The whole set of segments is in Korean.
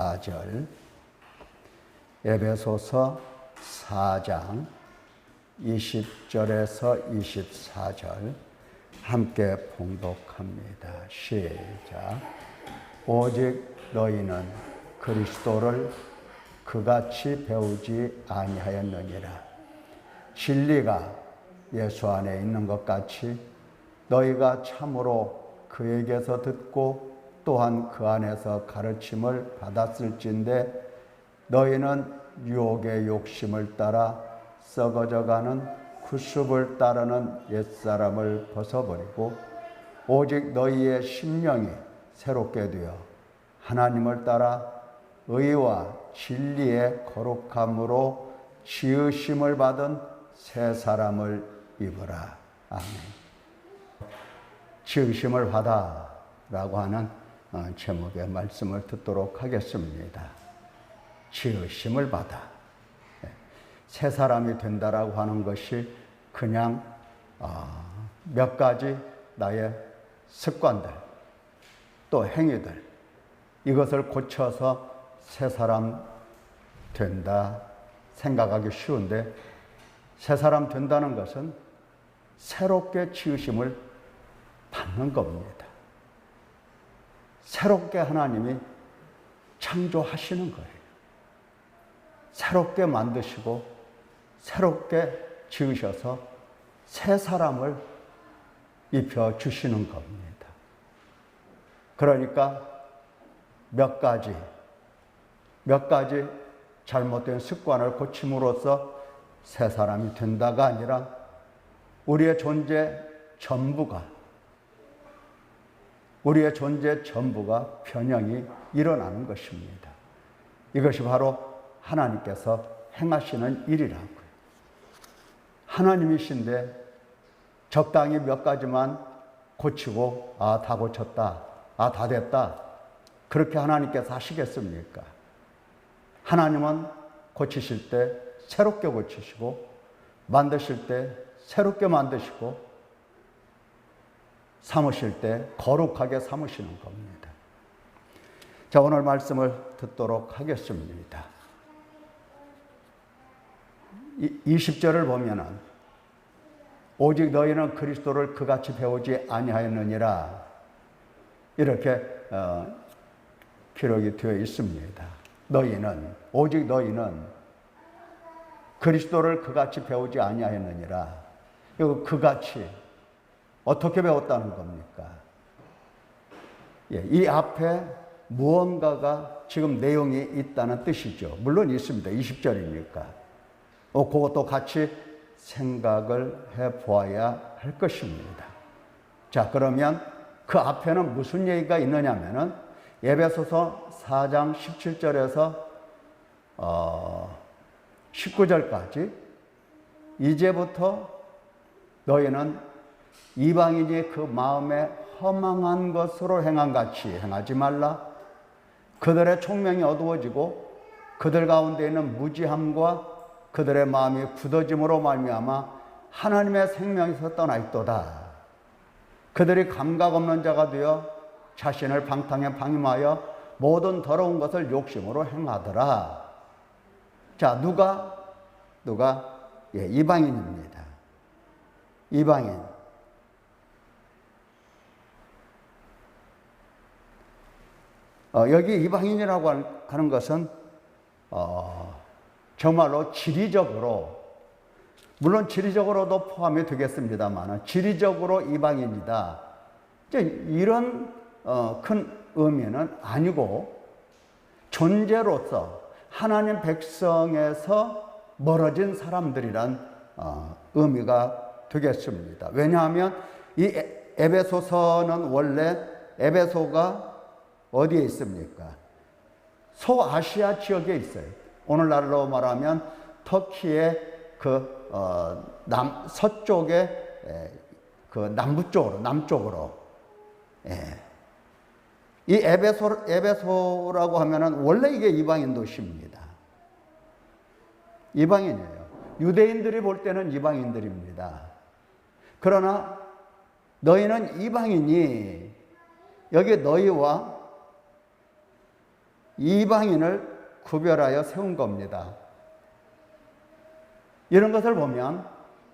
4절, 에베소서 4장 20절에서 24절 함께 봉독합니다. 시작. 오직 너희는 그리스도를 그같이 배우지 아니하였느니라. 진리가 예수 안에 있는 것 같이 너희가 참으로 그에게서 듣고 또한 그 안에서 가르침을 받았을진데 너희는 유혹의 욕심을 따라 썩어져가는 구습을 따르는 옛사람을 벗어버리고 오직 너희의 심령이 새롭게 되어 하나님을 따라 의와 진리의 거룩함으로 지으심을 받은 새 사람을 입으라. 아멘. 지으심을 받아 라고 하는 제목의 말씀을 듣도록 하겠습니다. 지으심을 받아. 새 사람이 된다라고 하는 것이 그냥 몇 가지 나의 습관들, 또 행위들, 이것을 고쳐서 새 사람 된다 생각하기 쉬운데, 새 사람 된다는 것은 새롭게 지으심을 받는 겁니다. 새롭게 하나님이 창조하시는 거예요. 새롭게 만드시고 새롭게 지으셔서 새 사람을 입혀주시는 겁니다. 그러니까 몇 가지 잘못된 습관을 고침으로써 새 사람이 된다가 아니라 우리의 존재 전부가 변형이 일어나는 것입니다. 이것이 바로 하나님께서 행하시는 일이라고요. 하나님이신데 적당히 몇 가지만 고치고 다 고쳤다, 다 됐다, 그렇게 하나님께서 하시겠습니까? 하나님은 고치실 때 새롭게 고치시고 만드실 때 새롭게 만드시고 삼으실 때 거룩하게 삼으시는 겁니다. 자, 오늘 말씀을 듣도록 하겠습니다. 20절을 보면은 오직 너희는 그리스도를 그같이 배우지 아니하였느니라, 이렇게 기록이 되어 있습니다. 오직 너희는 그리스도를 그같이 배우지 아니하였느니라. 이거 그같이 어떻게 배웠다는 겁니까? 이 앞에 무언가가 지금 내용이 있다는 뜻이죠. 물론 있습니다. 20절이니까. 그것도 같이 생각을 해보아야 할 것입니다. 자, 그러면 그 앞에는 무슨 얘기가 있느냐면은 에베소서 4장 17절에서 19절까지 이제부터 너희는 이방인이 그 마음에 허망한 것으로 행한 같이 행하지 말라. 그들의 총명이 어두워지고 그들 가운데 있는 무지함과 그들의 마음이 굳어짐으로 말미암아 하나님의 생명에서 떠나 있도다. 그들이 감각 없는 자가 되어 자신을 방탕에 방임하여 모든 더러운 것을 욕심으로 행하더라. 자, 누가? 이방인입니다. 이방인. 여기 이방인이라고 하는 것은 정말로 지리적으로, 물론 지리적으로도 포함이 되겠습니다만 지리적으로 이방인이다, 이런 큰 의미는 아니고 존재로서 하나님 백성에서 멀어진 사람들이란 의미가 되겠습니다. 왜냐하면 이 에베소서는 원래 에베소가 어디에 있습니까? 소아시아 지역에 있어요. 오늘날로 말하면 터키의 서쪽에 남쪽으로. 이 에베소라고 하면은 원래 이게 이방인 도시입니다. 이방인이에요. 유대인들이 볼 때는 이방인들입니다. 그러나 너희는 이방인이, 여기 너희와 이방인을 구별하여 세운 겁니다. 이런 것을 보면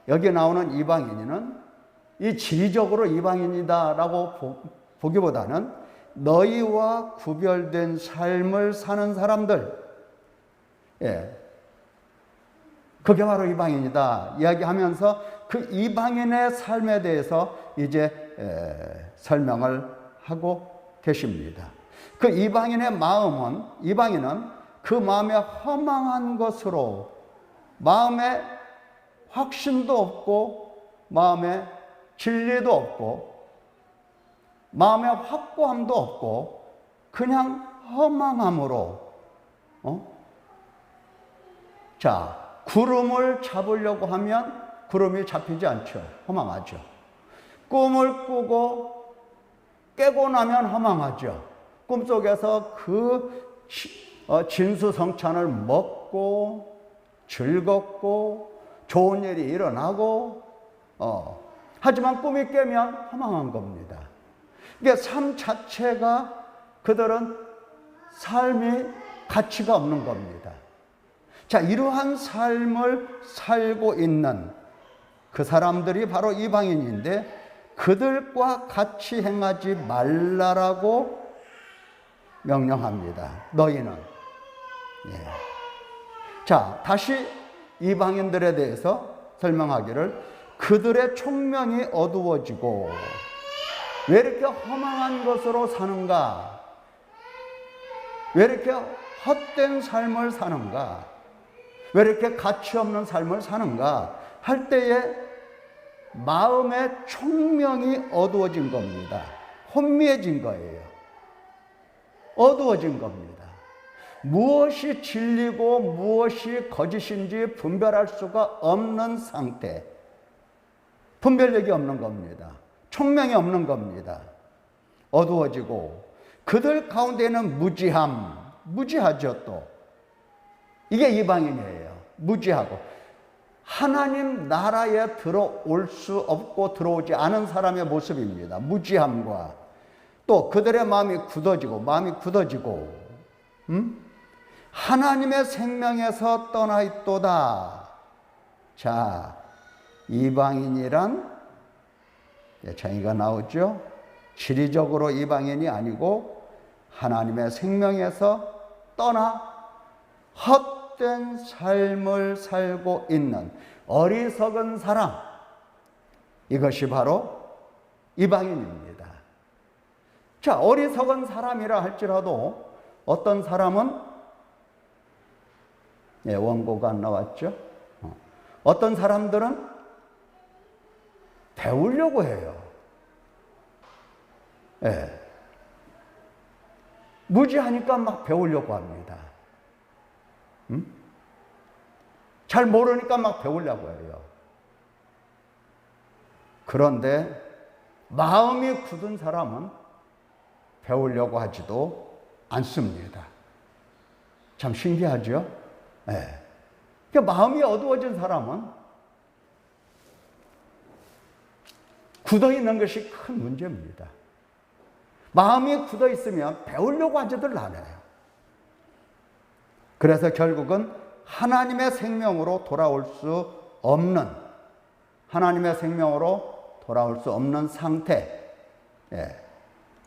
여기 나오는 이방인은 이 지리적으로 이방인이다라고 보기보다는 너희와 구별된 삶을 사는 사람들, 그게 바로 이방인이다 이야기하면서 그 이방인의 삶에 대해서 이제 설명을 하고 계십니다. 그 이방인의 이방인은 그 마음에 허망한 것으로 마음에 확신도 없고 마음에 진리도 없고 마음에 확고함도 없고 그냥 허망함으로 구름을 잡으려고 하면 구름이 잡히지 않죠. 허망하죠. 꿈을 꾸고 깨고 나면 허망하죠. 꿈속에서 그 진수성찬을 먹고 즐겁고 좋은 일이 일어나고 하지만 꿈이 깨면 허망한 겁니다. 이게 삶 자체가 그들은 삶이 가치가 없는 겁니다. 자, 이러한 삶을 살고 있는 그 사람들이 바로 이방인인데 그들과 같이 행하지 말라라고 명령합니다. 너희는. 자, 다시 이방인들에 대해서 설명하기를 그들의 총명이 어두워지고 왜 이렇게 허망한 것으로 사는가? 왜 이렇게 헛된 삶을 사는가? 왜 이렇게 가치 없는 삶을 사는가? 할 때에 마음의 총명이 어두워진 겁니다. 혼미해진 거예요. 어두워진 겁니다. 무엇이 진리고 무엇이 거짓인지 분별할 수가 없는 상태. 분별력이 없는 겁니다. 총명이 없는 겁니다. 어두워지고 그들 가운데는 무지하죠 또. 이게 이방인이에요. 무지하고 하나님 나라에 들어올 수 없고 들어오지 않은 사람의 모습입니다. 무지함과 또 그들의 마음이 굳어지고 하나님의 생명에서 떠나 있도다. 자, 이방인이란 차이가 나오죠. 지리적으로 이방인이 아니고 하나님의 생명에서 떠나 헛된 삶을 살고 있는 어리석은 사람, 이것이 바로 이방인입니다. 자, 어리석은 사람이라 할지라도 어떤 사람은 원고가 안 나왔죠. 어떤 사람들은 배우려고 해요. 무지하니까 막 배우려고 합니다. 잘 모르니까 막 배우려고 해요. 그런데 마음이 굳은 사람은 배우려고 하지도 않습니다. 참 신기하죠? 그러니까 마음이 어두워진 사람은 굳어 있는 것이 큰 문제입니다. 마음이 굳어 있으면 배우려고 하지들 않아요. 그래서 결국은 하나님의 생명으로 돌아올 수 없는 상태.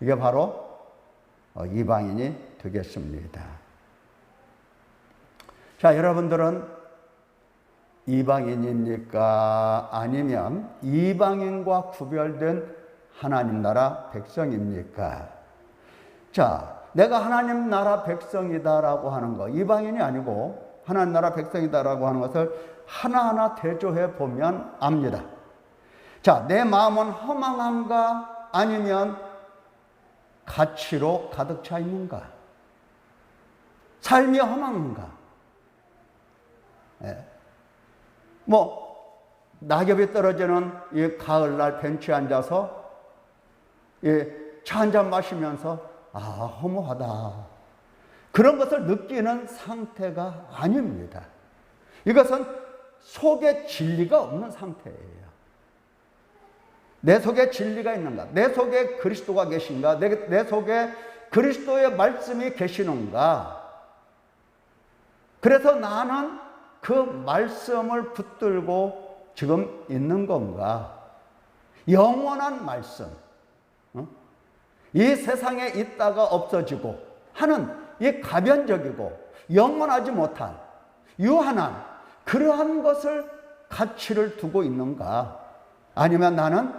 이게 바로 이방인이 되겠습니다. 자, 여러분들은 이방인입니까? 아니면 이방인과 구별된 하나님 나라 백성입니까? 자, 내가 하나님 나라 백성이다라고 하는 거, 이방인이 아니고 하나님 나라 백성이다라고 하는 것을 하나하나 대조해 보면 압니다. 자, 내 마음은 허망한가? 아니면 가치로 가득 차 있는가? 삶이 허망한가? 낙엽이 떨어지는 이 가을날 벤치에 앉아서 차 한잔 마시면서 허무하다. 그런 것을 느끼는 상태가 아닙니다. 이것은 속에 진리가 없는 상태예요. 내 속에 진리가 있는가? 내 속에 그리스도가 계신가? 내 속에 그리스도의 말씀이 계시는가? 그래서 나는 그 말씀을 붙들고 지금 있는 건가? 영원한 말씀, 이 세상에 있다가 없어지고 하는 이 가변적이고 영원하지 못한 유한한 그러한 것을 가치를 두고 있는가? 아니면 나는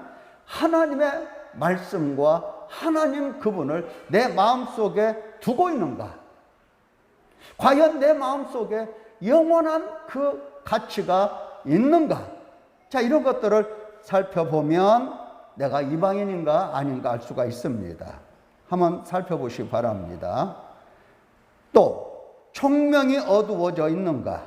하나님의 말씀과 하나님 그분을 내 마음속에 두고 있는가? 과연 내 마음속에 영원한 그 가치가 있는가? 자, 이런 것들을 살펴보면 내가 이방인인가 아닌가 알 수가 있습니다. 한번 살펴보시기 바랍니다. 또 총명이 어두워져 있는가?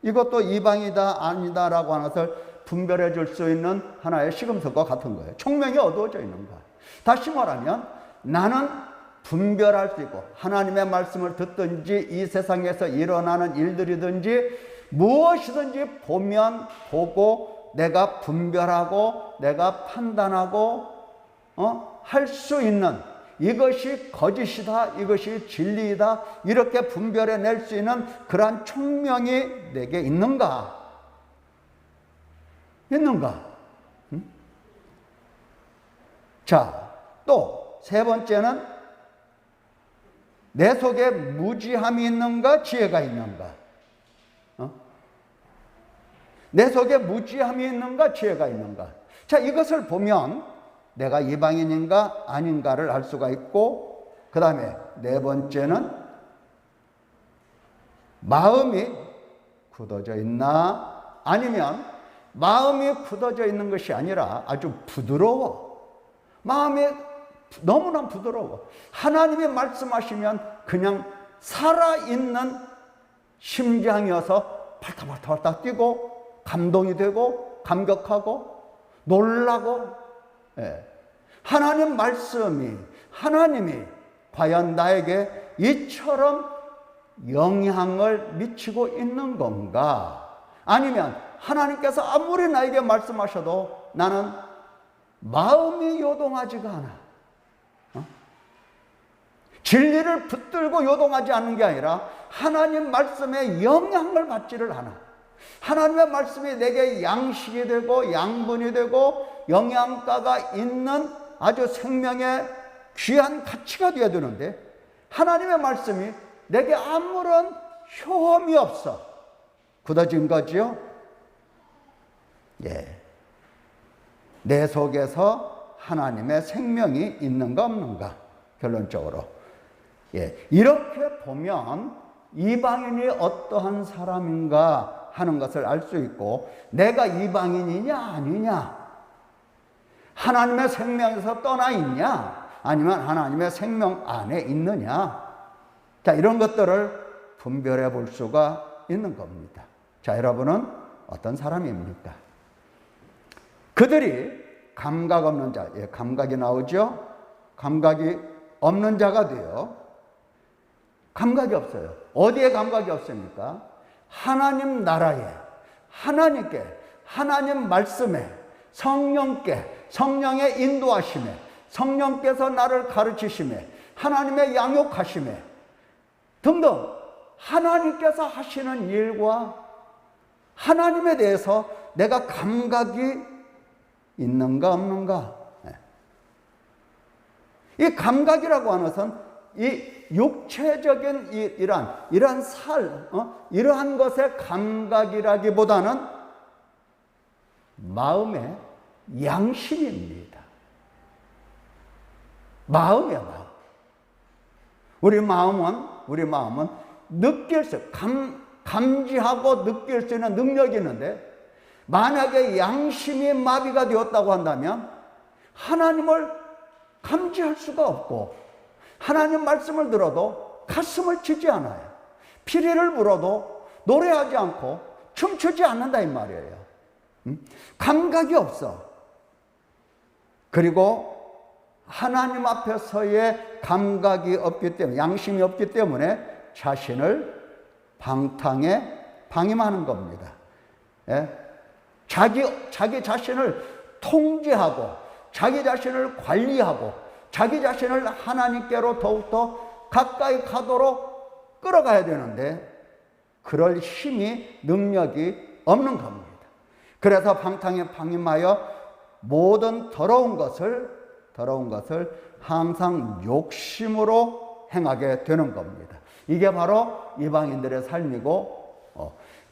이것도 이방이다 아니다라고 하는 것을 분별해 줄 수 있는 하나의 시금석과 같은 거예요. 총명이 어두워져 있는가? 다시 말하면 나는 분별할 수 있고 하나님의 말씀을 듣든지 이 세상에서 일어나는 일들이든지 무엇이든지 보면 보고 내가 분별하고 내가 판단하고 할 수 있는, 이것이 거짓이다, 이것이 진리이다, 이렇게 분별해 낼 수 있는 그러한 총명이 내게 있는가? 있는가? 자, 또 세 번째는 내 속에 무지함이 있는가, 지혜가 있는가? 내 속에 무지함이 있는가, 지혜가 있는가? 자, 이것을 보면 내가 이방인인가 아닌가를 알 수가 있고, 그 다음에 네 번째는 마음이 굳어져 있나, 아니면 마음이 굳어져 있는 것이 아니라 아주 부드러워. 마음이 너무나 부드러워. 하나님이 말씀하시면 그냥 살아있는 심장이어서 발타발타 뛰고 감동이 되고 감격하고 놀라고, 하나님 말씀이, 하나님이 과연 나에게 이처럼 영향을 미치고 있는 건가? 아니면 하나님께서 아무리 나에게 말씀하셔도 나는 마음이 요동하지가 않아. 진리를 붙들고 요동하지 않는 게 아니라 하나님 말씀에 영향을 받지를 않아. 하나님의 말씀이 내게 양식이 되고 양분이 되고 영양가가 있는 아주 생명의 귀한 가치가 되어야 되는데, 하나님의 말씀이 내게 아무런 효험이 없어. 굳어진 거지요? 예. 내 속에서 하나님의 생명이 있는가 없는가? 결론적으로. 예. 이렇게 보면 이방인이 어떠한 사람인가 하는 것을 알 수 있고, 내가 이방인이냐 아니냐, 하나님의 생명에서 떠나 있냐 아니면 하나님의 생명 안에 있느냐, 자, 이런 것들을 분별해 볼 수가 있는 겁니다. 자, 여러분은 어떤 사람입니까? 그들이 감각 없는 자, 예, 감각이 나오죠? 감각이 없는 자가 돼요. 감각이 없어요. 어디에 감각이 없습니까? 하나님 나라에, 하나님께, 하나님 말씀에, 성령께, 성령의 인도하심에, 성령께서 나를 가르치심에, 하나님의 양육하심에 등등 하나님께서 하시는 일과 하나님에 대해서 내가 감각이 있는가 없는가? 이 감각이라고 하는 것은 이 육체적인 이러한 이러한 것의 감각이라기보다는 마음의 양심입니다. 마음이야, 마음. 우리 마음은 느낄 수, 감지하고 느낄 수 있는 능력이 있는데, 만약에 양심이 마비가 되었다고 한다면 하나님을 감지할 수가 없고, 하나님 말씀을 들어도 가슴을 치지 않아요. 피리를 불어도 노래하지 않고 춤추지 않는다 이 말이에요. 감각이 없어. 그리고 하나님 앞에서의 감각이 없기 때문에, 양심이 없기 때문에 자신을 방탕에 방임하는 겁니다. 예? 자기 자신을 통제하고 자기 자신을 관리하고 자기 자신을 하나님께로 더욱더 가까이 가도록 끌어가야 되는데 그럴 힘이, 능력이 없는 겁니다. 그래서 방탕에 방임하여 모든 더러운 것을 항상 욕심으로 행하게 되는 겁니다. 이게 바로 이방인들의 삶이고,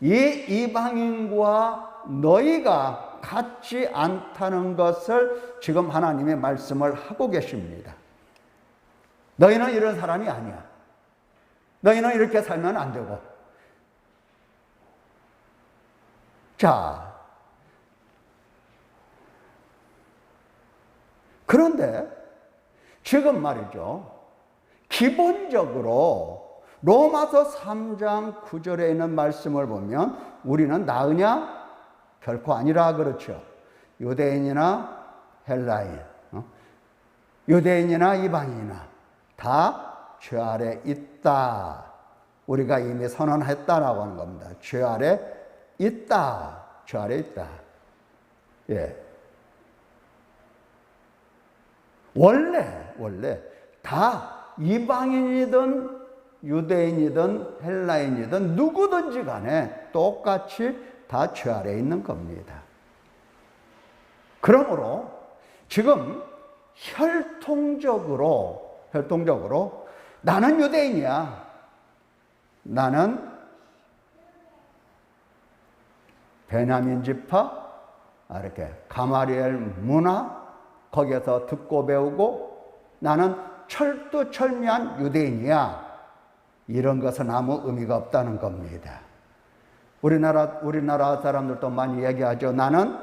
이 이방인과 너희가 같지 않다는 것을 지금 하나님의 말씀을 하고 계십니다. 너희는 이런 사람이 아니야. 너희는 이렇게 살면 안 되고. 자, 그런데 지금 말이죠. 기본적으로 로마서 3장 9절에 있는 말씀을 보면 우리는 나으냐? 결코 아니라 그렇죠. 유대인이나 헬라인, 유대인이나 이방인이나 다 죄 아래 있다. 우리가 이미 선언했다라고 하는 겁니다. 죄 아래 있다. 죄 아래 있다. 예. 원래 다 이방인이든 유대인이든 헬라인이든 누구든지 간에 똑같이 다 죄 아래 있는 겁니다. 그러므로 지금 혈통적으로 나는 유대인이야. 나는 베냐민 지파, 이렇게 가마리엘 문화 거기에서 듣고 배우고 나는 철두철미한 유대인이야. 이런 것은 아무 의미가 없다는 겁니다. 우리나라 사람들도 많이 얘기하죠. 나는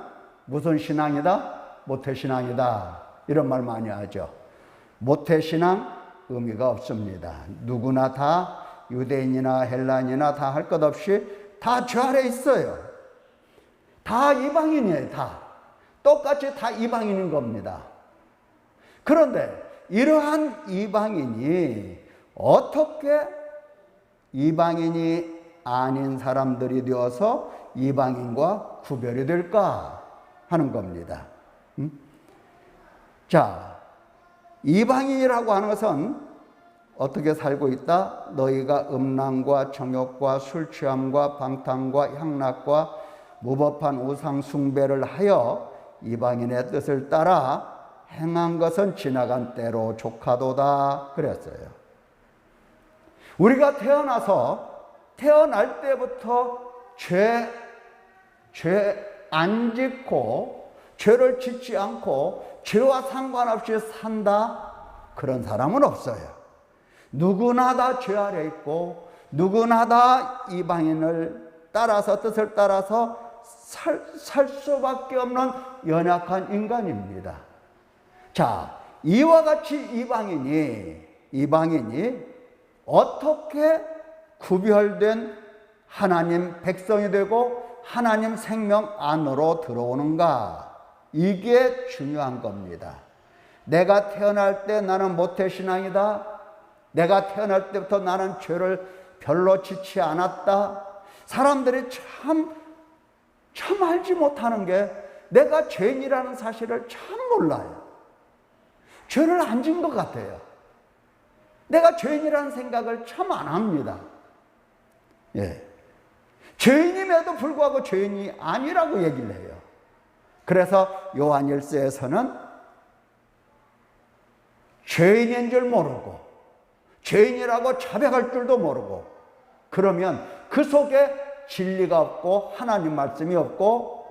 무슨 신앙이다? 모태신앙이다. 이런 말 많이 하죠. 모태신앙 의미가 없습니다. 누구나 다 유대인이나 헬라인이나 다 할 것 없이 다 죄 아래 있어요. 다 이방인이에요. 다. 똑같이 다 이방인인 겁니다. 그런데 이러한 이방인이 어떻게 이방인이 아닌 사람들이 되어서 이방인과 구별이 될까 하는 겁니다. 자, 이방인이라고 하는 것은 어떻게 살고 있다? 너희가 음란과 정욕과 술 취함과 방탕과 향락과 무법한 우상 숭배를 하여 이방인의 뜻을 따라 행한 것은 지나간 때로 족하도다 그랬어요. 우리가 태어날 때부터 죄 안 짓고 죄를 짓지 않고 죄와 상관없이 산다? 그런 사람은 없어요. 누구나 다 죄 아래 있고 누구나 다 이방인을 따라서 뜻을 따라서 살 수밖에 없는 연약한 인간입니다. 자, 이와 같이 이방인이 어떻게 구별된 하나님 백성이 되고 하나님 생명 안으로 들어오는가? 이게 중요한 겁니다. 내가 태어날 때 나는 모태신앙이다. 내가 태어날 때부터 나는 죄를 별로 짓지 않았다. 사람들이 참 알지 못하는 게 내가 죄인이라는 사실을 참 몰라요. 죄를 안 진 것 같아요. 내가 죄인이라는 생각을 참 안 합니다. 예. 죄인임에도 불구하고 죄인이 아니라고 얘기를 해요. 그래서 요한 1서에서는 죄인인 줄 모르고 죄인이라고 자백할 줄도 모르고 그러면 그 속에 진리가 없고 하나님 말씀이 없고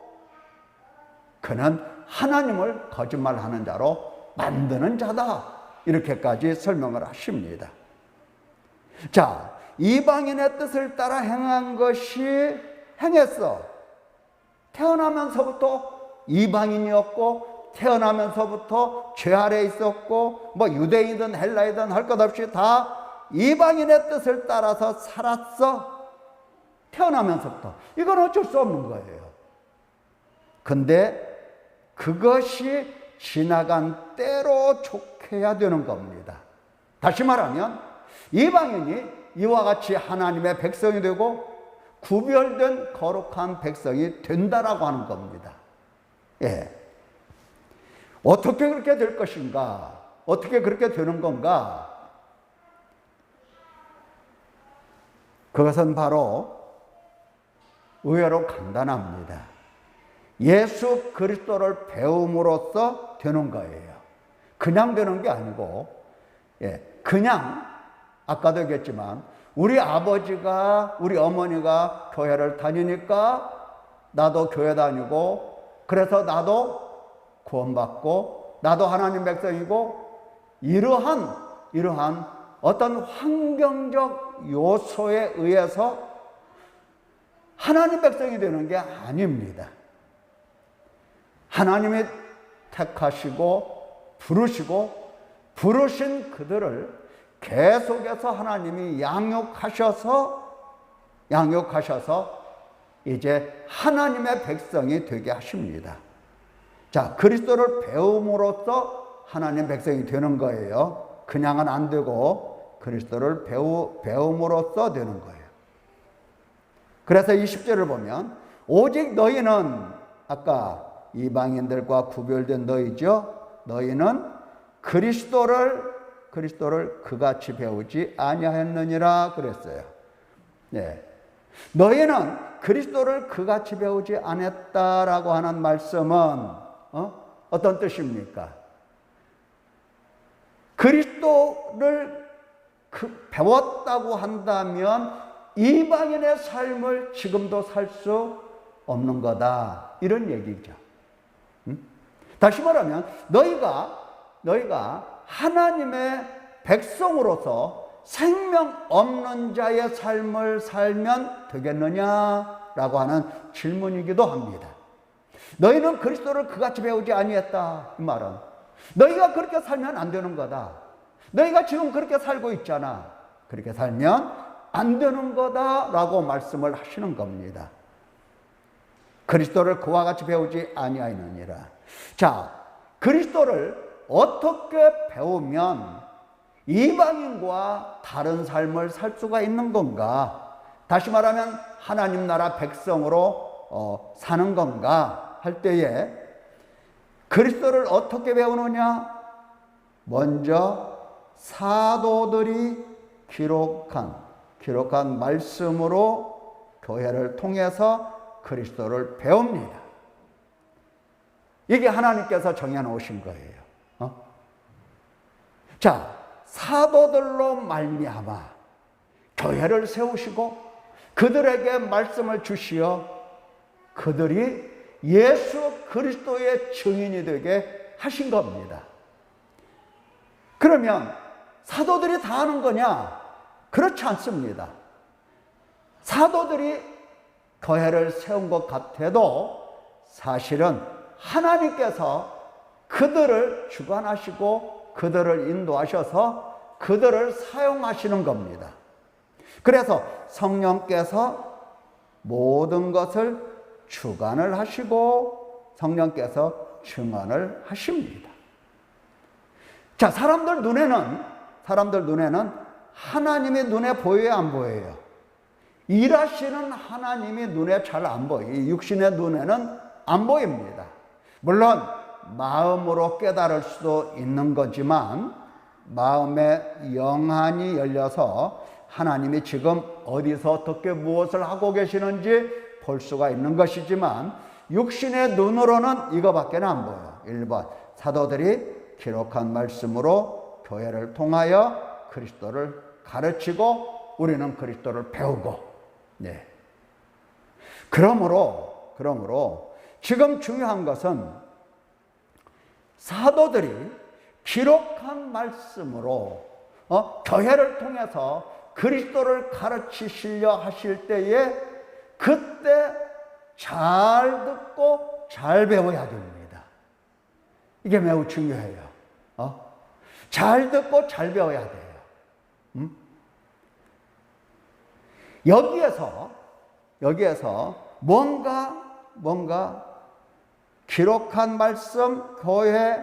그는 하나님을 거짓말하는 자로 만드는 자다. 이렇게까지 설명을 하십니다. 자, 이방인의 뜻을 따라 행한 것이 행했어. 태어나면서부터 이방인이었고 태어나면서부터 죄 아래 있었고 뭐 유대인이든 헬라이든 할 것 없이 다 이방인의 뜻을 따라서 살았어. 태어나면서부터. 이건 어쩔 수 없는 거예요. 근데 그것이 지나간 때로 족해야 되는 겁니다. 다시 말하면 이방인이 이와 같이 하나님의 백성이 되고 구별된 거룩한 백성이 된다라고 하는 겁니다. 예. 어떻게 그렇게 될 것인가? 어떻게 그렇게 되는 건가? 그것은 바로 의외로 간단합니다. 예수 그리스도를 배움으로써 되는 거예요. 그냥 되는 게 아니고, 그냥 아까도 얘기했지만 우리 아버지가, 우리 어머니가 교회를 다니니까 나도 교회 다니고, 그래서 나도 구원받고 나도 하나님 백성이고, 이러한 어떤 환경적 요소에 의해서 하나님 백성이 되는 게 아닙니다. 하나님이 택하시고 부르신 그들을 계속해서 하나님이 양육하셔서 이제 하나님의 백성이 되게 하십니다. 자, 그리스도를 배움으로써 하나님 백성이 되는 거예요. 그냥은 안 되고 그리스도를 배움으로써 되는 거예요. 그래서 20절을 보면 오직 너희는, 아까 이방인들과 구별된 너희죠. 너희는 그리스도를 그같이 배우지 아니하였느니라 그랬어요. 너희는 그리스도를 그같이 배우지 않았다라고 하는 말씀은 어떤 뜻입니까? 그리스도를 배웠다고 한다면 이방인의 삶을 지금도 살 수 없는 거다, 이런 얘기죠. 다시 말하면 너희가 하나님의 백성으로서 생명 없는 자의 삶을 살면 되겠느냐라고 하는 질문이기도 합니다. 너희는 그리스도를 그같이 배우지 아니했다, 이 말은 너희가 그렇게 살면 안 되는 거다. 너희가 지금 그렇게 살고 있잖아. 그렇게 살면 안 되는 거다라고 말씀을 하시는 겁니다. 그리스도를 그와 같이 배우지 아니하였느니라. 자, 그리스도를 어떻게 배우면 이방인과 다른 삶을 살 수가 있는 건가? 다시 말하면 하나님 나라 백성으로 사는 건가 할 때에 그리스도를 어떻게 배우느냐? 먼저 사도들이 기록한 말씀으로 교회를 통해서 그리스도를 배웁니다. 이게 하나님께서 정해놓으신 거예요. 자, 사도들로 말미암아 교회를 세우시고 그들에게 말씀을 주시어 그들이 예수 그리스도의 증인이 되게 하신 겁니다. 그러면 사도들이 다 하는 거냐? 그렇지 않습니다. 사도들이 교회를 세운 것 같아도 사실은 하나님께서 그들을 주관하시고 그들을 인도하셔서 그들을 사용하시는 겁니다. 그래서 성령께서 모든 것을 주관을 하시고 성령께서 증언을 하십니다. 자, 사람들 눈에는 하나님의 눈에 보여요, 안 보여요? 일하시는 하나님이 눈에 잘 안 보여요. 육신의 눈에는 안 보입니다. 물론 마음으로 깨달을 수도 있는 거지만 마음의 영안이 열려서 하나님이 지금 어디서 어떻게 무엇을 하고 계시는지 볼 수가 있는 것이지만 육신의 눈으로는 이거밖에 안 보여요. 1번, 사도들이 기록한 말씀으로 교회를 통하여 그리스도를 가르치고 우리는 그리스도를 배우고, 그러므로 지금 중요한 것은 사도들이 기록한 말씀으로 교회를 통해서 그리스도를 가르치시려 하실 때에 그때 잘 듣고 잘 배워야 됩니다. 이게 매우 중요해요. 잘 듣고 잘 배워야 돼요. 여기에서 뭔가 기록한 말씀, 교회,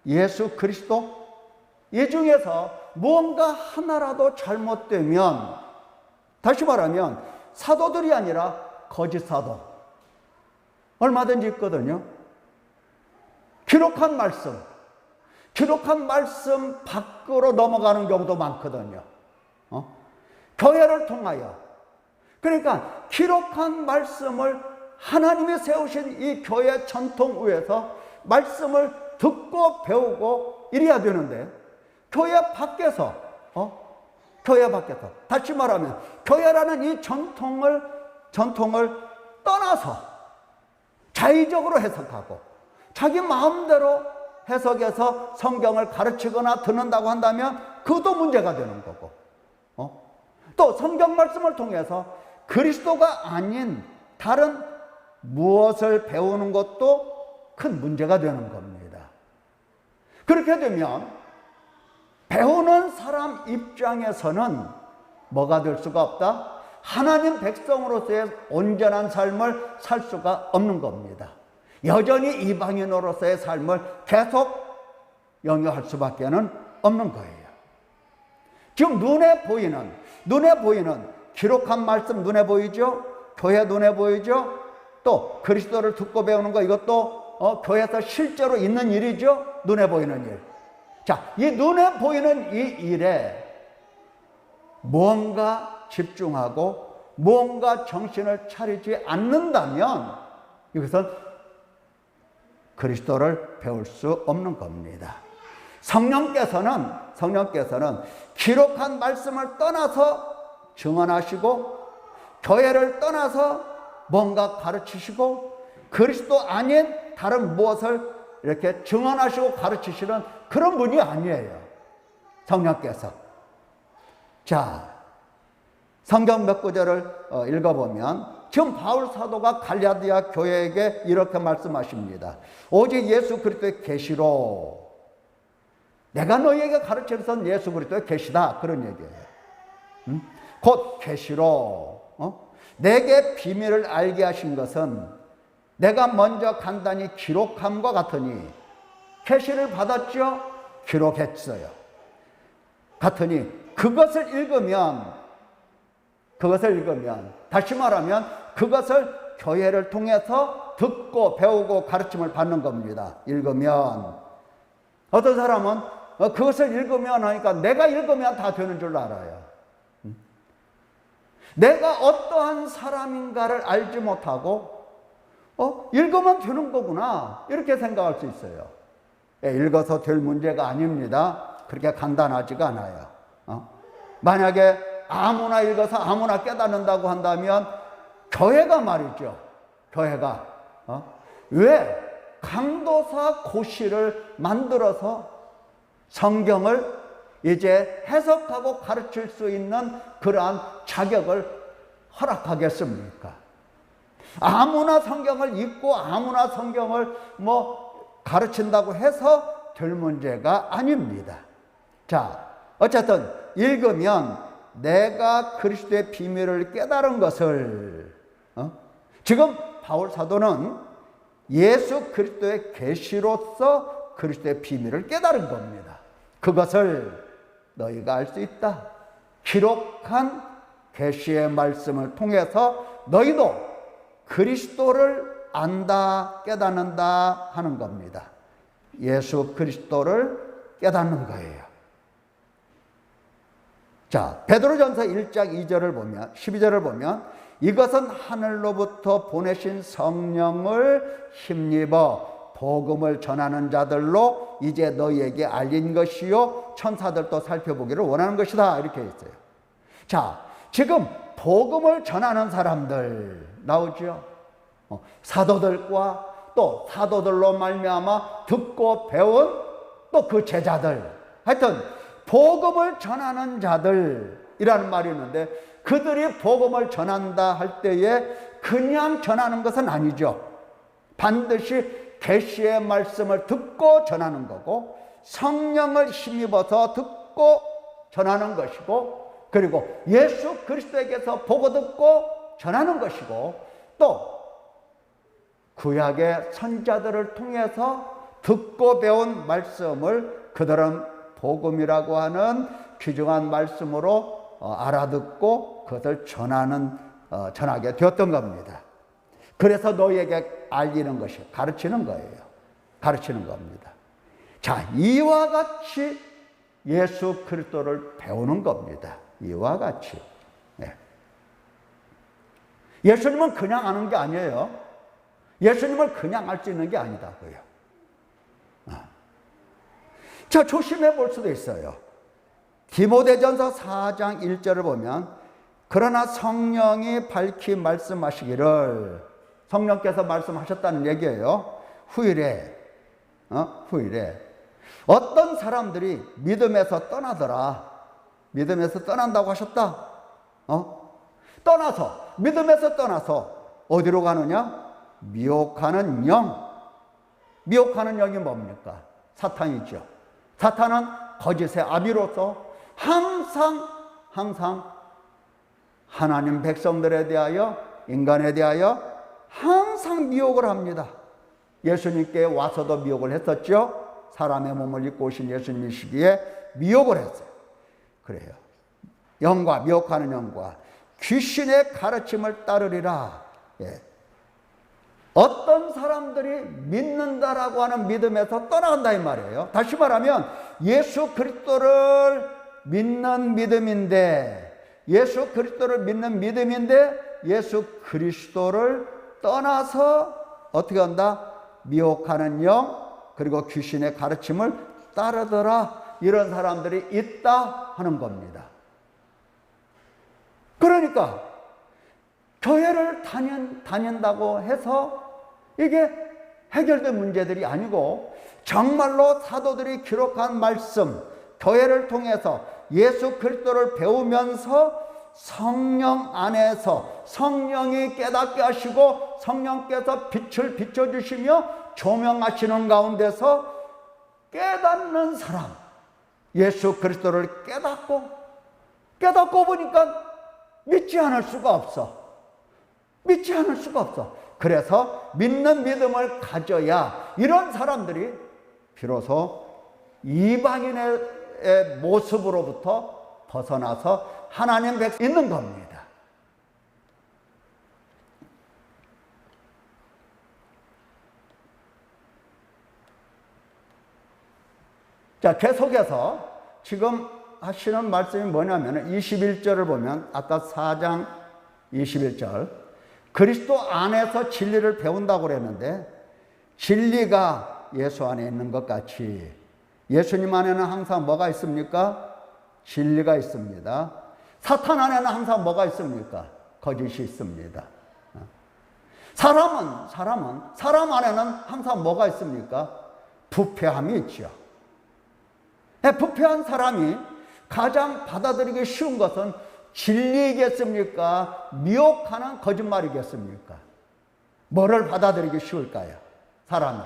예수 그리스도, 이 중에서 뭔가 하나라도 잘못되면, 다시 말하면 사도들이 아니라 거짓 사도 얼마든지 있거든요. 기록한 말씀, 기록한 말씀 밖으로 넘어가는 경우도 많거든요. 교회를 통하여. 그러니까 기록한 말씀을 하나님이 세우신 이 교회 전통 위에서 말씀을 듣고 배우고 이래야 되는데, 교회 밖에서 다시 말하면 교회라는 이 전통을 떠나서 자의적으로 해석하고 자기 마음대로 해석해서 성경을 가르치거나 듣는다고 한다면 그것도 문제가 되는 거고, 또 성경 말씀을 통해서 그리스도가 아닌 다른 무엇을 배우는 것도 큰 문제가 되는 겁니다. 그렇게 되면 배우는 사람 입장에서는 뭐가 될 수가 없다? 하나님 백성으로서의 온전한 삶을 살 수가 없는 겁니다. 여전히 이방인으로서의 삶을 계속 영위할 수밖에 없는 거예요. 지금 눈에 보이는 기록한 말씀 눈에 보이죠? 교회 눈에 보이죠? 또 그리스도를 듣고 배우는 거, 이것도 교회에서 실제로 있는 일이죠? 눈에 보이는 일. 자, 이 눈에 보이는 이 일에 무언가 집중하고 무언가 정신을 차리지 않는다면 이것은 그리스도를 배울 수 없는 겁니다. 성령께서는 기록한 말씀을 떠나서 증언하시고 교회를 떠나서 뭔가 가르치시고 그리스도 아닌 다른 무엇을 이렇게 증언하시고 가르치시는 그런 분이 아니에요. 성령께서. 자, 성경 몇 구절을 읽어보면 지금 바울 사도가 갈라디아 교회에게 이렇게 말씀하십니다. 오직 예수 그리스도의 계시로, 내가 너희에게 가르치는 예수 그리스도의 계시다, 그런 얘기예요. 곧 계시로 내게 비밀을 알게 하신 것은 내가 먼저 간단히 기록함과 같으니, 계시를 받았죠? 기록했어요. 같으니 그것을 읽으면 다시 말하면 그것을 교회를 통해서 듣고 배우고 가르침을 받는 겁니다. 읽으면. 어떤 사람은 그것을 읽으면 하니까 내가 읽으면 다 되는 줄 알아요. 내가 어떠한 사람인가를 알지 못하고 읽으면 되는 거구나, 이렇게 생각할 수 있어요. 읽어서 될 문제가 아닙니다. 그렇게 간단하지가 않아요. 만약에 아무나 읽어서 아무나 깨닫는다고 한다면 교회가 말이죠. 교회가 왜 강도사 고시를 만들어서 성경을 이제 해석하고 가르칠 수 있는 그러한 자격을 허락하겠습니까? 아무나 성경을 읽고 아무나 성경을 가르친다고 해서 될 문제가 아닙니다. 자, 어쨌든 읽으면 내가 그리스도의 비밀을 깨달은 것을, 지금 바울 사도는 예수 그리스도의 계시로서 그리스도의 비밀을 깨달은 겁니다. 그것을 너희가 알 수 있다. 기록한 계시의 말씀을 통해서 너희도 그리스도를 안다, 깨닫는다 하는 겁니다. 예수 그리스도를 깨닫는 거예요. 자, 베드로전서 1장 12절을 보면 이것은 하늘로부터 보내신 성령을 힘입어 복음을 전하는 자들로 이제 너희에게 알린 것이요 천사들도 살펴보기를 원하는 것이다, 이렇게 했어요. 자, 지금 복음을 전하는 사람들 나오죠. 사도들과 또 사도들로 말미암아 듣고 배운 또 그 제자들, 하여튼 복음을 전하는 자들이라는 말이 있는데, 그들이 복음을 전한다 할 때에 그냥 전하는 것은 아니죠. 반드시 계시의 말씀을 듣고 전하는 거고, 성령을 힘입어서 듣고 전하는 것이고, 그리고 예수 그리스도에게서 보고 듣고 전하는 것이고, 또 구약의 선자들을 통해서 듣고 배운 말씀을 그들은 복음이라고 하는 귀중한 말씀으로 알아듣고 그것을 전하게 되었던 겁니다. 그래서 너희에게 알리는 것이 가르치는 거예요. 가르치는 겁니다. 자, 이와 같이 예수 그리스도를 배우는 겁니다. 이와 같이. 예. 예수님은 그냥 아는 게 아니에요. 예수님을 그냥 알 수 있는 게 아니다고요. 자, 조심해 볼 수도 있어요. 디모데전서 4장 1절을 보면 그러나 성령이 밝히 말씀하시기를, 성령께서 말씀하셨다는 얘기예요. 후일에 어떤 사람들이 믿음에서 떠나더라. 믿음에서 떠난다고 하셨다. 믿음에서 떠나서 어디로 가느냐? 미혹하는 영. 미혹하는 영이 뭡니까? 사탄이죠. 사탄은 거짓의 아비로서 항상 하나님 백성들에 대하여, 인간에 대하여 항상 미혹을 합니다. 예수님께 와서도 미혹을 했었죠. 사람의 몸을 입고 오신 예수님이시기에 미혹을 했어요. 그래요. 영과, 미혹하는 영과 귀신의 가르침을 따르리라. 예. 어떤 사람들이 믿는다라고 하는 믿음에서 떠나간다 이 말이에요. 다시 말하면 예수 그리스도를 믿는 믿음인데, 예수 그리스도를 떠나서 어떻게 한다? 미혹하는 영, 그리고 귀신의 가르침을 따르더라. 이런 사람들이 있다 하는 겁니다. 그러니까 교회를 다닌다고 해서 이게 해결된 문제들이 아니고, 정말로 사도들이 기록한 말씀, 교회를 통해서 예수 그리스도를 배우면서 성령 안에서 성령이 깨닫게 하시고 성령께서 빛을 비춰주시며 조명하시는 가운데서 깨닫는 사람, 예수 그리스도를 깨닫고 보니까 믿지 않을 수가 없어. 그래서 믿는 믿음을 가져야 이런 사람들이 비로소 이방인의 모습으로부터 벗어나서 하나님 백성 있는 겁니다. 자, 계속해서 지금 하시는 말씀이 뭐냐면 21절을 보면, 아까 4장 21절, 그리스도 안에서 진리를 배운다고 그랬는데, 진리가 예수 안에 있는 것 같이 예수님 안에는 항상 뭐가 있습니까? 진리가 있습니다. 사탄 안에는 항상 뭐가 있습니까? 거짓이 있습니다. 사람 안에는 항상 뭐가 있습니까? 부패함이 있죠. 부패한 사람이 가장 받아들이기 쉬운 것은 진리이겠습니까? 미혹하는 거짓말이겠습니까? 뭐를 받아들이기 쉬울까요? 사람이.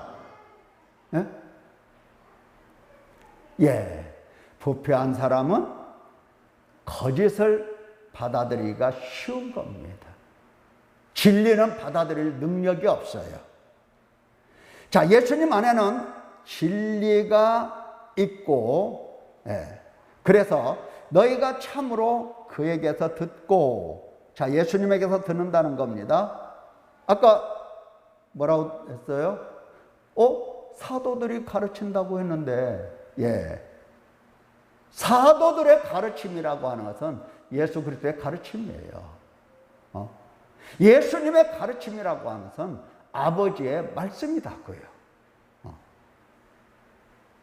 부패한 사람은 거짓을 받아들이기가 쉬운 겁니다. 진리는 받아들일 능력이 없어요. 자, 예수님 안에는 진리가 있고, 그래서 너희가 참으로 그에게서 듣고, 자, 예수님에게서 듣는다는 겁니다. 아까 뭐라고 했어요? 사도들이 가르친다고 했는데, 사도들의 가르침이라고 하는 것은 예수 그리스도의 가르침이에요. 예수님의 가르침이라고 하는 것은 아버지의 말씀이다고요.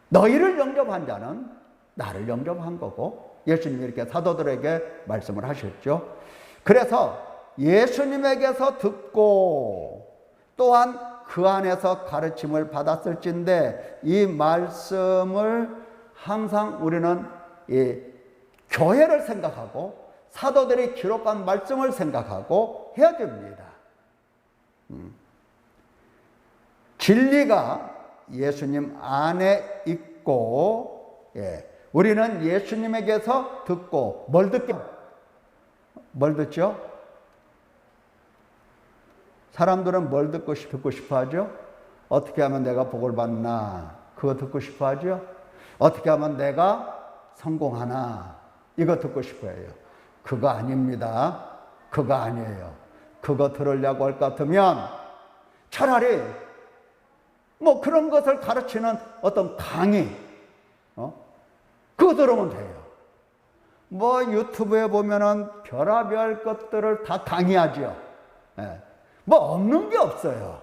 너희를 영접한 자는 나를 영접한 거고, 예수님이 이렇게 사도들에게 말씀을 하셨죠. 그래서 예수님에게서 듣고 또한 그 안에서 가르침을 받았을진데, 이 말씀을 항상 우리는 이 교회를 생각하고 사도들이 기록한 말씀을 생각하고 해야 됩니다. 진리가 예수님 안에 있고, 우리는 예수님에게서 듣고 뭘 듣죠? 사람들은 뭘 듣고 싶어 하죠? 어떻게 하면 내가 복을 받나? 그거 듣고 싶어 하죠? 어떻게 하면 내가 성공하나? 이거 듣고 싶어 해요. 그거 아닙니다. 그거 아니에요. 그거 들으려고 할 것 같으면 차라리 뭐 그런 것을 가르치는 어떤 강의, 그거 들으면 돼요. 뭐 유튜브에 보면은 별의별 것들을 다 강의하죠. 예. 뭐 없는 게 없어요.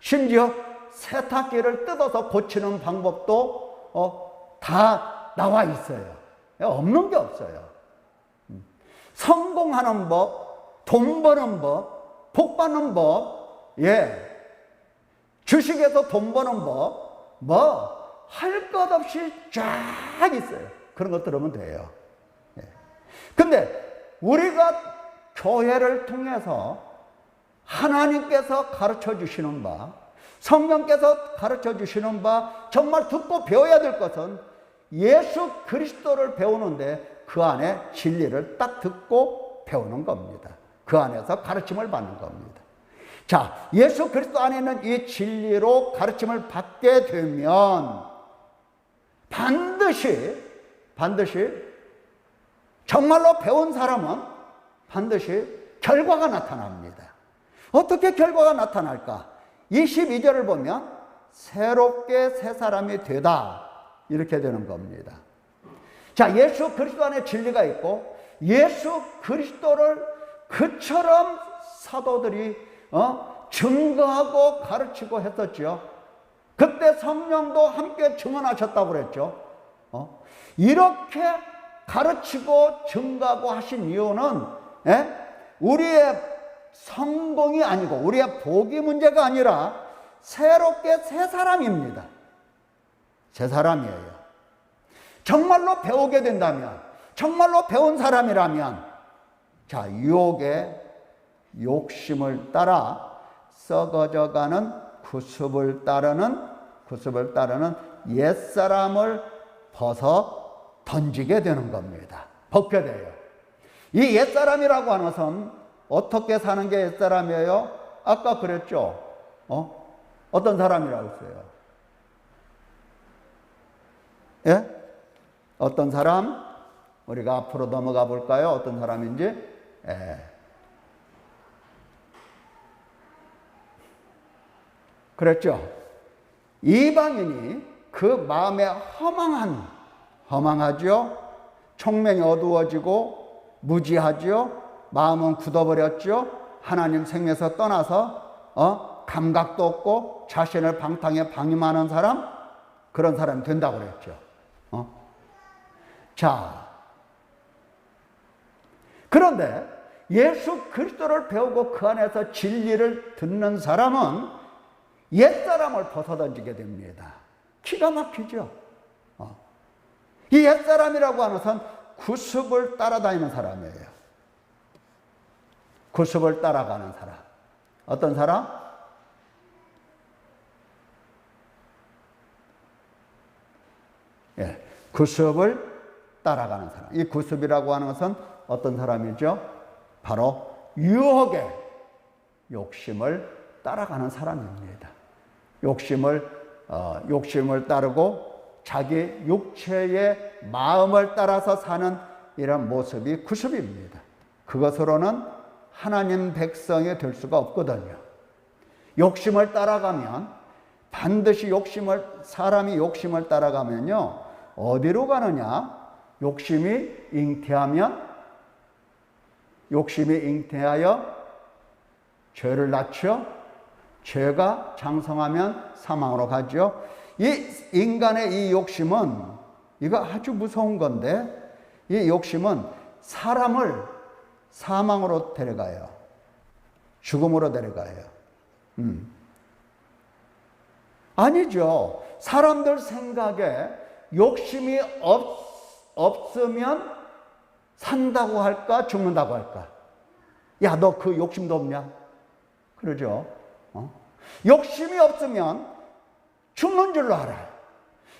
심지어 세탁기를 뜯어서 고치는 방법도 다 나와 있어요. 없는 게 없어요. 성공하는 법, 돈 버는 법, 복 받는 법, 주식에서 돈 버는 법, 뭐 할 것 없이 쫙 있어요. 그런 것 들으면 돼요. 근데 우리가 교회를 통해서 하나님께서 가르쳐 주시는 바, 성령께서 가르쳐 주시는 바, 정말 듣고 배워야 될 것은 예수 그리스도를 배우는데 그 안에 진리를 딱 듣고 배우는 겁니다. 그 안에서 가르침을 받는 겁니다. 자, 예수 그리스도 안에 있는 이 진리로 가르침을 받게 되면 반드시 정말로 배운 사람은 반드시 결과가 나타납니다. 어떻게 결과가 나타날까? 22절을 보면 새롭게 새 사람이 되다, 이렇게 되는 겁니다. 자, 예수 그리스도 안에 진리가 있고 예수 그리스도를 그처럼 사도들이 증거하고 가르치고 했었죠. 그때 성령도 함께 증언하셨다고 그랬죠. 이렇게 가르치고 증거하고 하신 이유는 우리의 성공이 아니고 우리의 복이 문제가 아니라 새롭게 새 사람입니다. 새 사람이에요. 정말로 배우게 된다면, 정말로 배운 사람이라면, 자, 유혹의 욕심을 따라 썩어져가는 구습을 따르는 옛사람을 벗어 던지게 되는 겁니다. 벗게 돼요. 이 옛사람이라고 하는 것은 어떻게 사는 게 옛사람이에요? 아까 그랬죠. 어떤 사람이라고 했어요? 예? 어떤 사람? 우리가 앞으로 넘어가 볼까요? 어떤 사람인지? 예. 그랬죠. 이방인이 그 마음에 허망하죠. 총명이 어두워지고 무지하죠. 마음은 굳어버렸죠. 하나님 생명에서 떠나서 감각도 없고 자신을 방탕에 방임하는 사람, 그런 사람이 된다고 그랬죠. 자, 그런데 예수 그리스도를 배우고 그 안에서 진리를 듣는 사람은 옛사람을 벗어던지게 됩니다. 기가 막히죠. 이 옛사람이라고 하는 것은 구습을 따라다니는 사람이에요. 구습을 따라가는 사람. 어떤 사람? 예, 구습을 따라가는 사람. 이 구습이라고 하는 것은 어떤 사람이죠? 바로 유혹의 욕심을 따라가는 사람입니다. 욕심을 따르고 자기 육체의 마음을 따라서 사는 이런 모습이 구습입니다. 그것으로는 하나님 백성이 될 수가 없거든요. 욕심을 따라가면 반드시 사람이 욕심을 따라가면요, 어디로 가느냐? 욕심이 잉태하여 죄를 낳죠. 죄가 장성하면 사망으로 가죠. 이 인간의 이 욕심은, 이거 아주 무서운 건데, 이 욕심은 사람을 사망으로 데려가요. 죽음으로 데려가요. 아니죠. 사람들 생각에 욕심이 없으면 산다고 할까, 죽는다고 할까? 야, 너 그 욕심도 없냐? 그러죠. 욕심이 없으면 죽는 줄로 알아요.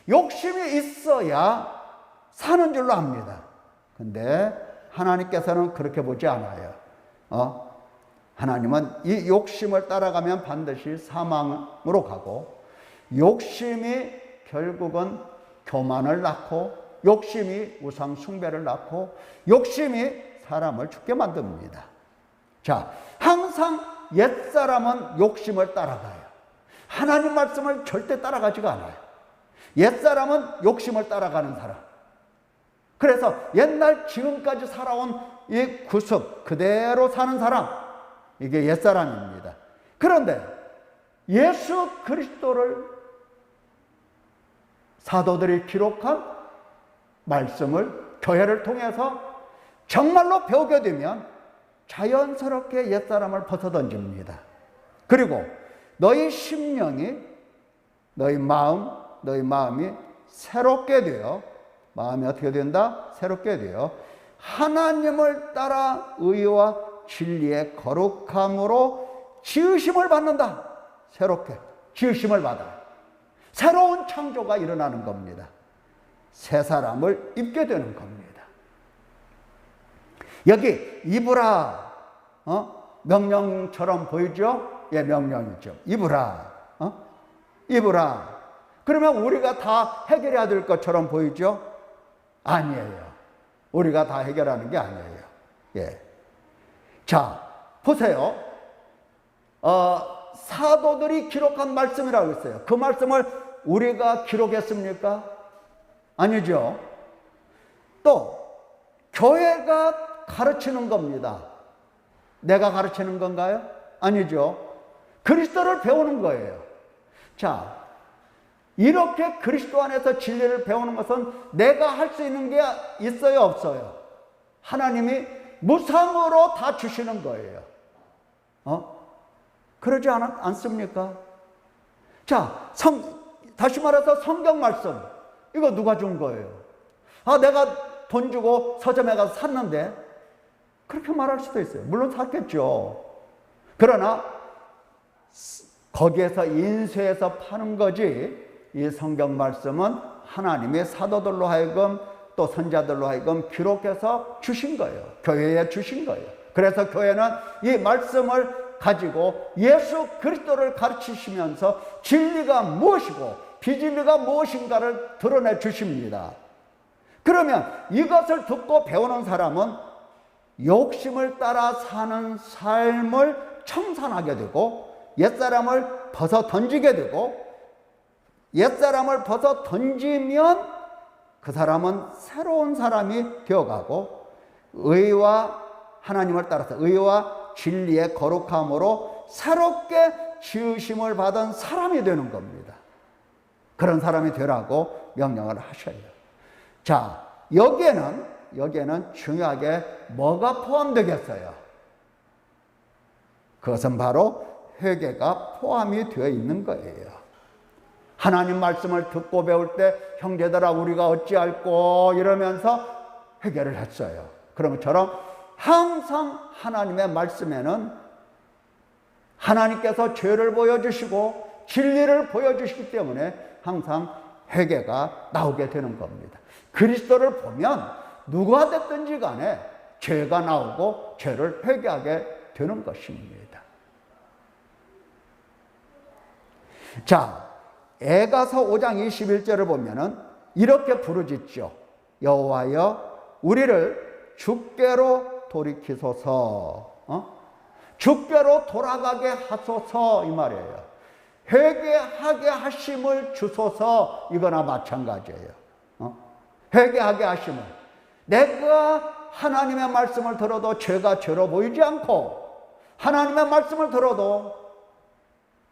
욕심이 있어야 사는 줄로 압니다. 근데 하나님께서는 그렇게 보지 않아요. 하나님은 이 욕심을 따라가면 반드시 사망으로 가고, 욕심이 결국은 교만을 낳고, 욕심이 우상 숭배를 낳고, 욕심이 사람을 죽게 만듭니다. 자, 항상 옛사람은 욕심을 따라가요. 하나님 말씀을 절대 따라가지가 않아요. 옛사람은 욕심을 따라가는 사람. 그래서 옛날 지금까지 살아온 이 구습 그대로 사는 사람, 이게 옛사람입니다. 그런데 예수 그리스도를 사도들이 기록한 말씀을 교회를 통해서 정말로 배우게 되면 자연스럽게 옛사람을 벗어던집니다. 그리고 너희 심령이, 너희 마음이 새롭게 되어, 마음이 어떻게 된다? 새롭게 되어 하나님을 따라 의와 진리의 거룩함으로 지으심을 받는다. 새롭게 지으심을 받아요. 새로운 창조가 일어나는 겁니다. 새 사람을 입게 되는 겁니다. 여기 입으라, 명령처럼 보이죠? 예, 명령이죠. 입으라, 입으라. 그러면 우리가 다 해결해야 될 것처럼 보이죠? 아니에요. 우리가 다 해결하는 게 아니에요. 예. 자, 보세요. 사도들이 기록한 말씀이라고 했어요. 그 말씀을 우리가 기록했습니까? 아니죠. 또 교회가 가르치는 겁니다. 내가 가르치는 건가요? 아니죠. 그리스도를 배우는 거예요. 자, 이렇게 그리스도 안에서 진리를 배우는 것은 내가 할 수 있는 게 있어요, 없어요? 하나님이 무상으로 다 주시는 거예요. 그러지 않습니까? 자, 다시 말해서 성경 말씀, 이거 누가 준 거예요? 내가 돈 주고 서점에 가서 샀는데, 그렇게 말할 수도 있어요. 물론 샀겠죠. 그러나 거기에서 인쇄해서 파는 거지, 이 성경 말씀은 하나님의 사도들로 하여금 또 선자들로 하여금 기록해서 주신 거예요. 교회에 주신 거예요. 그래서 교회는 이 말씀을 가지고 예수 그리스도를 가르치시면서 진리가 무엇이고 비진리가 무엇인가를 드러내 주십니다. 그러면 이것을 듣고 배우는 사람은 욕심을 따라 사는 삶을 청산하게 되고 옛사람을 벗어 던지게 되고, 옛사람을 벗어 던지면 그 사람은 새로운 사람이 되어가고 의와 하나님을 따라서 의와 진리의 거룩함으로 새롭게 지으심을 받은 사람이 되는 겁니다. 그런 사람이 되라고 명령을 하셔요. 자, 여기에는 중요하게 뭐가 포함되겠어요? 그것은 바로 회개가 포함이 되어 있는 거예요. 하나님 말씀을 듣고 배울 때 형제들아 우리가 어찌할꼬 이러면서 회개를 했어요. 그런 것처럼 항상 하나님의 말씀에는 하나님께서 죄를 보여주시고 진리를 보여주시기 때문에 항상 회개가 나오게 되는 겁니다. 그리스도를 보면 누가 됐든지 간에 죄가 나오고 죄를 회개하게 되는 것입니다. 자, 에가서 5장 21절을 보면은 이렇게 부르짖죠. 여호와여 우리를 주께로 돌이키소서. 주께로 돌아가게 하소서, 이 말이에요. 회개하게 하심을 주소서, 이거나 마찬가지예요. 회개하게 하심을. 내가 하나님의 말씀을 들어도 죄가 죄로 보이지 않고, 하나님의 말씀을 들어도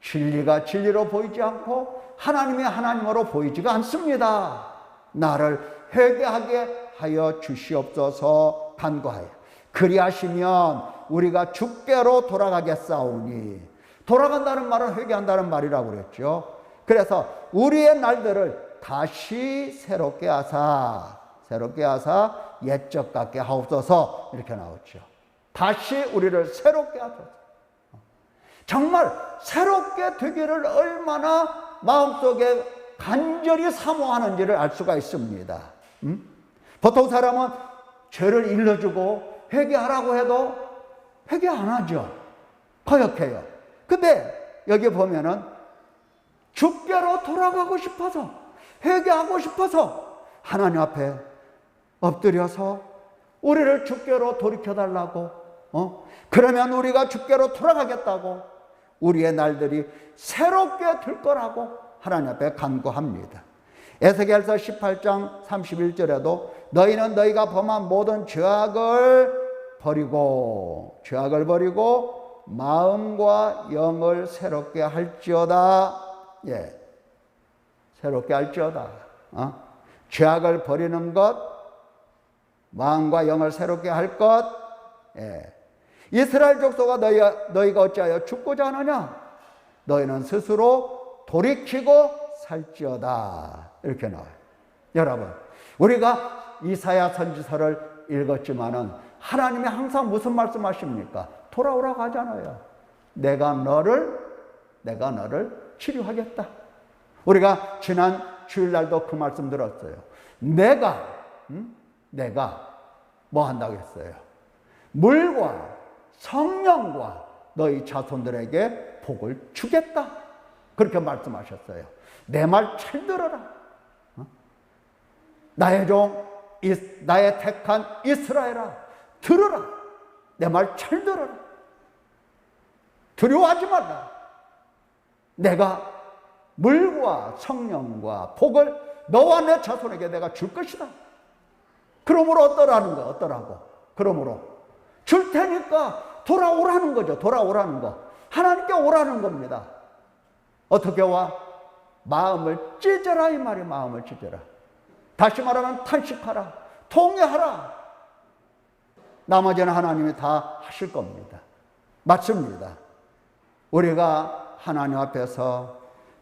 진리가 진리로 보이지 않고 하나님이 하나님으로 보이지가 않습니다. 나를 회개하게 하여 주시옵소서 간구하여 그리하시면 우리가 주께로 돌아가겠사오니. 돌아간다는 말은 회개한다는 말이라고 그랬죠. 그래서 우리의 날들을 다시 새롭게 하사 옛적 같게 하옵소서, 이렇게 나오죠. 다시 우리를 새롭게 하소서. 정말 새롭게 되기를 얼마나 마음속에 간절히 사모하는지를 알 수가 있습니다. 보통 사람은 죄를 일러주고 회개하라고 해도 회개 안 하죠. 거역해요. 근데 여기 보면은 주께로 돌아가고 싶어서, 회개하고 싶어서 하나님 앞에 엎드려서 우리를 주께로 돌이켜달라고, 그러면 우리가 주께로 돌아가겠다고 우리의 날들이 새롭게 될 거라고 하나님 앞에 간구합니다. 에스겔서 18장 31절에도 너희는 너희가 범한 모든 죄악을 버리고 마음과 영을 새롭게 할지어다. 예, 새롭게 할지어다. 죄악을 버리는 것, 마음과 영을 새롭게 할 것. 예. 이스라엘 족속아 너희가 어찌하여 죽고자 하느냐? 너희는 스스로 돌이키고 살지어다. 이렇게 나와요. 여러분, 우리가 이사야 선지서를 읽었지만은 하나님이 항상 무슨 말씀하십니까? 돌아오라고 하잖아요. 내가 너를 치료하겠다. 우리가 지난 주일날도 그 말씀 들었어요. 내가 뭐 한다고 했어요? 물과 성령과 너희 자손들에게 복을 주겠다. 그렇게 말씀하셨어요. 내 말 잘 들어라. 나의 택한 이스라엘아, 들어라. 내 말 잘 들어라. 두려워하지 말라. 내가 물과 성령과 복을 너와 내 자손에게 내가 줄 것이다. 그러므로 어떠라고? 그러므로 줄 테니까 돌아오라는 거죠. 돌아오라는 거. 하나님께 오라는 겁니다. 어떻게 와? 마음을 찢어라, 이 말이. 마음을 찢어라. 다시 말하면 탄식하라, 통회하라. 나머지는 하나님이 다 하실 겁니다. 맞습니다. 우리가 하나님 앞에서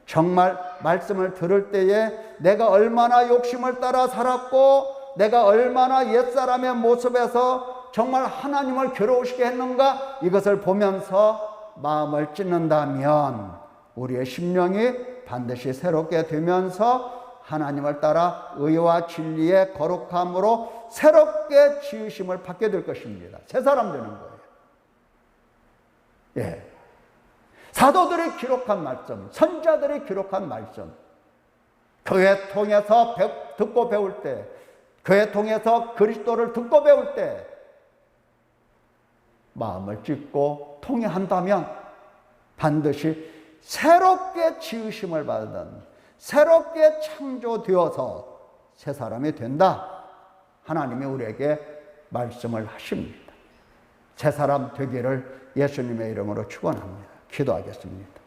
정말 말씀을 들을 때에 내가 얼마나 욕심을 따라 살았고 내가 얼마나 옛사람의 모습에서 정말 하나님을 괴로우시게 했는가, 이것을 보면서 마음을 찢는다면 우리의 심령이 반드시 새롭게 되면서 하나님을 따라 의와 진리의 거룩함으로 새롭게 지으심을 받게 될 것입니다. 새 사람 되는 거예요. 예. 사도들이 기록한 말씀, 선자들이 기록한 말씀, 교회 통해서 듣고 배울 때, 교회 통해서 그리스도를 듣고 배울 때 마음을 찢고 통회한다면 반드시 새롭게 지으심을 받은, 새롭게 창조되어서 새 사람이 된다. 하나님이 우리에게 말씀을 하십니다. 새 사람 되기를 예수님의 이름으로 축원합니다. 기도하겠습니다.